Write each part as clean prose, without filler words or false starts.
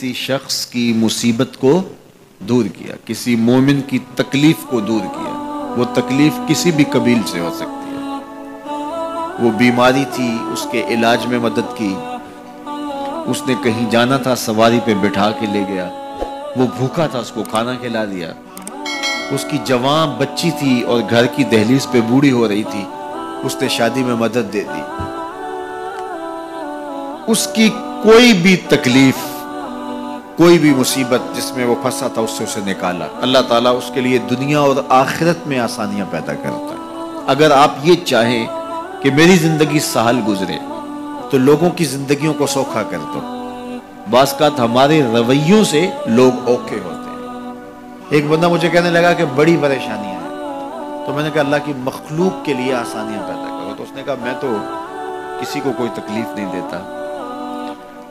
किसी शख्स की मुसीबत को दूर किया, किसी मोमिन की तकलीफ को दूर किया। वो तकलीफ किसी भी कबील से हो सकती है। वो बीमारी थी, उसके इलाज में मदद की। उसने कहीं जाना था, सवारी पे बिठा के ले गया। वो भूखा था, उसको खाना खिला दिया। उसकी जवान बच्ची थी और घर की दहलीज पे बूढ़ी हो रही थी, उसने शादी में मदद दे दी। उसकी कोई भी तकलीफ, कोई भी मुसीबत जिसमें वो फंसा था, उससे उसे निकाला। अल्लाह ताला उसके लिए दुनिया और आखिरत में आसानियां पैदा करता है। अगर आप ये चाहें कि मेरी जिंदगी सहल गुजरे तो लोगों की जिंदगियों को सौखा कर दो। बाज़ हमारे रवैयों से लोग औखे होते हैं। एक बंदा मुझे कहने लगा कि बड़ी परेशानियां हैं, तो मैंने कहा अल्लाह की मखलूक के लिए आसानियां पैदा करो। तो उसने कहा मैं तो किसी को कोई तकलीफ नहीं देता।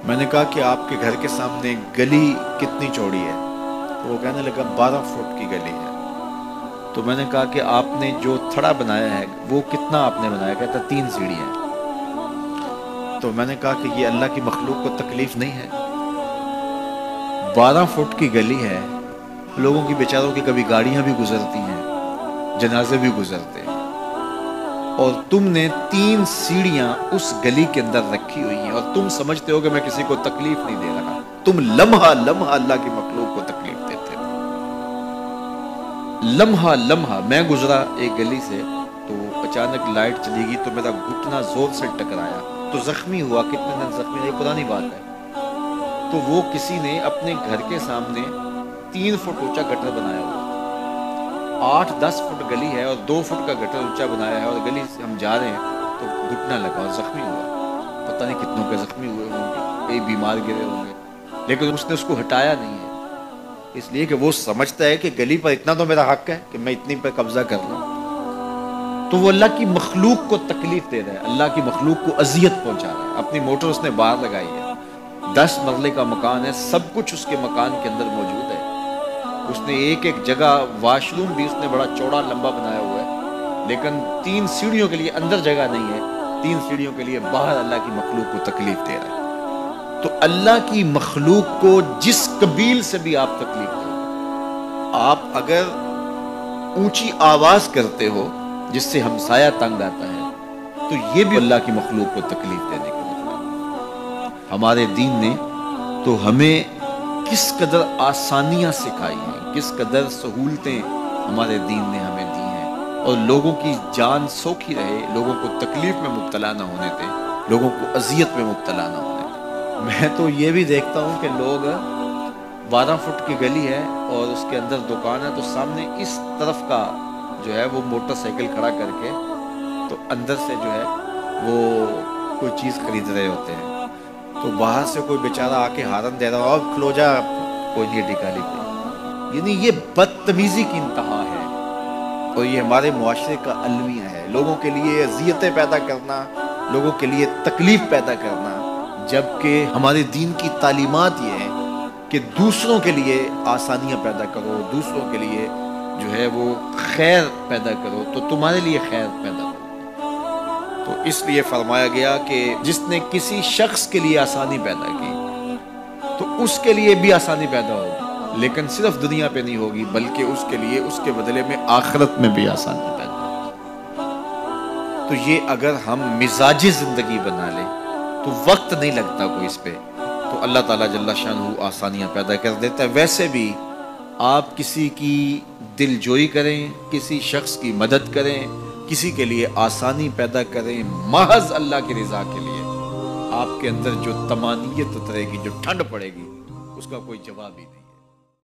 मैंने कहा कि आपके घर के सामने गली कितनी चौड़ी है? तो वो कहने लगा 12 फुट की गली है। तो मैंने कहा कि आपने जो थड़ा बनाया है वो कितना आपने बनाया? कहता 3 सीढ़ियां। तो मैंने कहा कि ये अल्लाह की मखलूक को तकलीफ नहीं है। 12 फुट की गली है, लोगों की बेचारों की कभी गाड़ियां भी गुजरती हैं, जनाजे भी गुजरते हैं, और तुमने 3 सीढ़ियां उस गली के अंदर रखी हुई हैं और तुम समझते हो कि मैं किसी को तकलीफ नहीं दे रहा। तुम लम्हा लम्हा अल्लाह की मखलूक को तकलीफ देते हो। लम्हा लम्हा। मैं गुजरा एक गली से, तो अचानक लाइट चली गई, तो मेरा घुटना जोर से टकराया, तो जख्मी हुआ। कितने दिन जख्मी? ये पुरानी बात है। तो वो किसी ने अपने घर के सामने 3 फुट ऊंचा गटर बनाया हुआ। 8-10 फुट गली है और 2 फुट का गटर ऊंचा बनाया है, और गली से हम जा रहे हैं तो घुटना लगा और जख्मी हुआ। पता नहीं कितनों के जख्मी हुए होंगे, कई बीमार गिरे होंगे, लेकिन उसने उसको हटाया नहीं है, इसलिए कि वो समझता है कि गली पर इतना तो मेरा हक है कि मैं इतनी पर कब्जा कर लूं। तो वो अल्लाह की मखलूक को तकलीफ दे रहा है, अल्लाह की मखलूक को अजियत पहुंचा रहा है। अपनी मोटर उसने बाहर लगाई है, 10 मरले का मकान है, सब कुछ उसके मकान के अंदर मौजूद है। उसने एक एक जगह, वाशरूम भी उसने बड़ा चौड़ा लंबा बनाया हुआ है, लेकिन 3 सीढ़ियों के लिए अंदर जगह नहीं है, 3 सीढ़ियों के लिए बाहर अल्लाह की मखलूक को तकलीफ दे रहा है। तो अल्लाह की मखलूक को जिस कबील से भी आप तकलीफ दो, आप अगर ऊंची आवाज करते हो जिससे हमसाया तंग आता है, तो ये भी अल्लाह की मखलूक को तकलीफ देने का मतलब। हमारे दीन ने तो हमें किस कदर आसानियां सिखाई हैं, किस कदर सहूलतें हमारे दीन ने हमें दी हैं, और लोगों की जान सौखी रहे, लोगों को तकलीफ में मुब्तला ना होने दें, लोगों को अजियत में मुब्तला ना होने दें। मैं तो ये भी देखता हूँ कि लोग 12 फुट की गली है और उसके अंदर दुकान है, तो सामने इस तरफ का जो है वो मोटरसाइकिल खड़ा करके, तो अंदर से जो है वो कोई चीज़ खरीद रहे होते हैं, तो बाहर से कोई बेचारा आके हारन दे रहा हो, अब खलो जा, कोई नहीं टिकाली पे। यानी ये बदतमीजी की इंतहा है, और ये हमारे मुआशरे का अलमिया है। लोगों के लिए अजियतें पैदा करना, लोगों के लिए तकलीफ पैदा करना, जबकि हमारे दीन की तालीमात ये है कि दूसरों के लिए आसानियाँ पैदा करो, दूसरों के लिए जो है वो खैर पैदा करो, तो तुम्हारे लिए खैर पैदा हो। तो इसलिए फरमाया गया कि जिसने किसी शख्स के लिए आसानी पैदा की, तो उसके लिए भी आसानी पैदा होगी, लेकिन सिर्फ दुनिया पे नहीं होगी, बल्कि उसके लिए उसके बदले में आखिरत में भी आसानी पैदा होगी। तो ये अगर हम मिजाजी जिंदगी बना लें तो वक्त नहीं लगता कोई इस पे, तो अल्लाह ताला जल्ला शानहू आसानियाँ पैदा कर देता है। वैसे भी आप किसी की दिलजोई करें, किसी शख्स की मदद करें, किसी के लिए आसानी पैदा करें, महज अल्लाह की रज़ा के लिए, आपके अंदर जो तमानियत उतरेगी, जो ठंड पड़ेगी, उसका कोई जवाब ही नहीं।